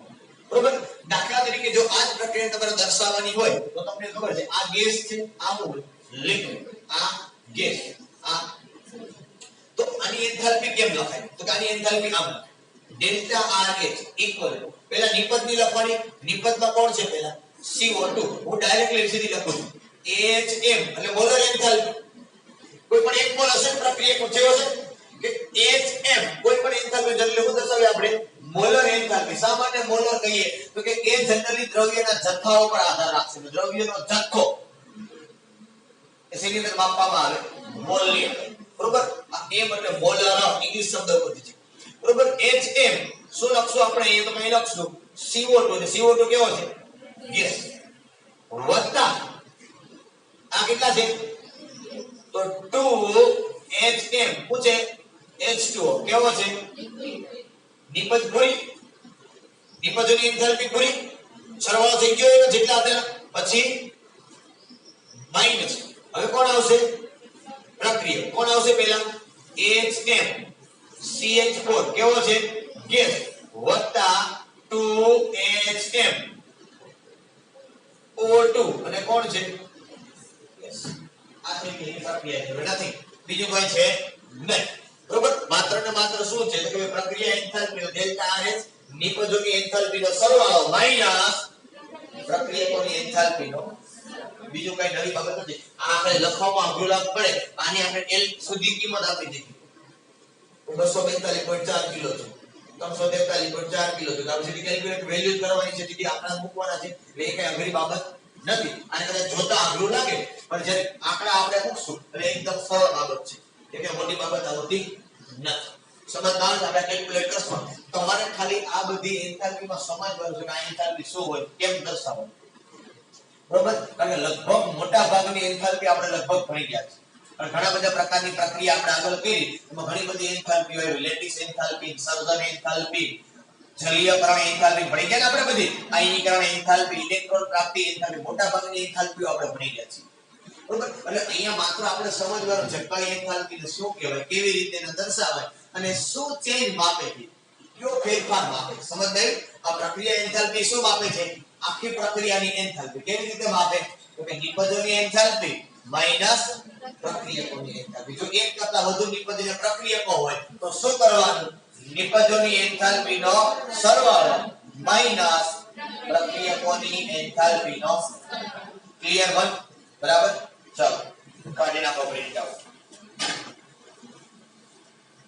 બરોબર. દાખલા તરીકે જો આ જ પ્રક્રિયા તમારે દર્શાવવાની હોય તો તમને ખબર છે આ ગેસ છે આ મોલ લિક્વિડ આ ગેસ આ. તો આની એન્થાલ્પી કેમ લખાય તો કે આની એન્થાલ્પી આમ લખાય ડેલ્ટા RH ઇક્વલ પહેલા નિપજની લખવાની. નિપજમાં કોણ છે? પહેલા CO2. હું ડાયરેક્ટલી સીધી લખું છું HM એટલે મોલર એન્થાલ્પી કોઈ પણ એક મોલ હશે પ્રક્રિયકનો જેવો છે કે HM કોઈ પણ એન્થાલ્પી જનરલી શું દર્શાવીએ આપણે મોલર એન્થાલ્પી સામાન્ય મોલર કહીએ તો કે એ જનરલી દ્રવ્યના જથ્થા ઉપર આધાર રાખશે દ્રવ્યનો જથ્થો એ શેની અંદર માપવામાં આવે મોલ ની અંદર બરોબર આ m એટલે મોલર ઇંગ્લિશ શબ્દ ઉપરથી છે બરોબર HM શું લખશું આપણે એ તો કઈ લખશું CO2 ને CO2 કેવો છે ગેસ વત્તા આ કેટલા છે તો 2HM પૂછે H2O કેવો છે નિપજ પૂરી નિપજની એન્થાલ્પી પૂરી સરવાળો થઈ ગયો એનો જેટલા હતા પછી માઈનસ હવે કોણ આવશે પ્રક્રિયા કોણ આવશે પહેલા HM CH4 કેવો છે ગેસ વત્તા 2HM O2 અને કોણ છે આ થઈ ગઈ પ્રક્રિયા છે નથી બીજું કોઈ છે નહીં બરોબર માત્ર ને માત્ર શું છે કે પ્રક્રિયા એન્થાલ્પી ડેલ્ટા RH નિપજોની એન્થાલ્પીનો સરવાળો માઈનસ પ્રક્રિયકોની એન્થાલ્પીનો બીજું કઈ નવી બાબત નથી આ આપણે લખવામાં અઘરું લાગ પડે આની આપણે L સુધી કિંમત આપી દીધી 242.4 કિલો છે 343.4 કિલો છે આપણે સીધી કેલ્ક્યુલેટ વેલ્યુ કરવાની છે સીધી આંકડા મૂકવાના છે એટલે એ કઈ અઘરી બાબત નથી આને કદાચ જોતા અઘરું લાગે પણ જ્યારે આંકડા આપણે મૂકશું એટલે એકદમ સરળ બાબત છે કે મોટી બાબત આવતી નથી સમજદાર આપણે કેલ્ક્યુલેટ કરશું તમારે ખાલી આ બધી એન્થાલ્પીમાં સમજવાનું છે કે આ એન્થાલ્પી શું હોય કેમ દર્શાવવું બરોબર કારણ કે લગભગ મોટા ભાગની એન્થાલ્પી આપણે લગભગ ભણી ગયા છે અને ઘણા બધા પ્રકારની પ્રક્રિયા આપણે આગળ કરી એમાં ઘણી બધી એન્થાલ્પી હોય લેટિસ એન્થાલ્પી સર્જન એન્થાલ્પી જલીયકરણ એન્થાલ્પી ભણી ગયા આપણે બધી આયનીકરણ એન્થાલ્પી ઇલેક્ટ્રોન પ્રાપ્તિ એન્થાલ્પી મોટા ભાગની એન્થાલ્પીઓ આપણે ભણી ગયા છે બરોબર એટલે અહીંયા માત્ર આપણે સમજવાનું છે કઈ એન્થાલ્પીને શું કહેવાય કેવી રીતે એને દર્શાવાય અને શું ચેન્જ માપે છે કયો ફેરફાર માપે છે સમજાય આ પ્રક્રિયા એન્થાલ્પી શું માપે છે આખી પ્રક્રિયાની એન્થાલ્પી કેવી રીતે માપે તો કે નિપજોની એન્થાલ્પી માઈનસ પ્રક્રિયકોની એન્થાલ્પી જો એક કરતા વધુ નિપજ અને પ્રક્રિયકો હોય તો શું કરવાનું નિપજોની એન્થાલ્પીનો સરવાળો માઈનસ પ્રક્રિયકોની એન્થાલ્પીનો ક્લિયર વન બરાબર ચલો કાઢી નાખો પ્રિન્ટ આઉટ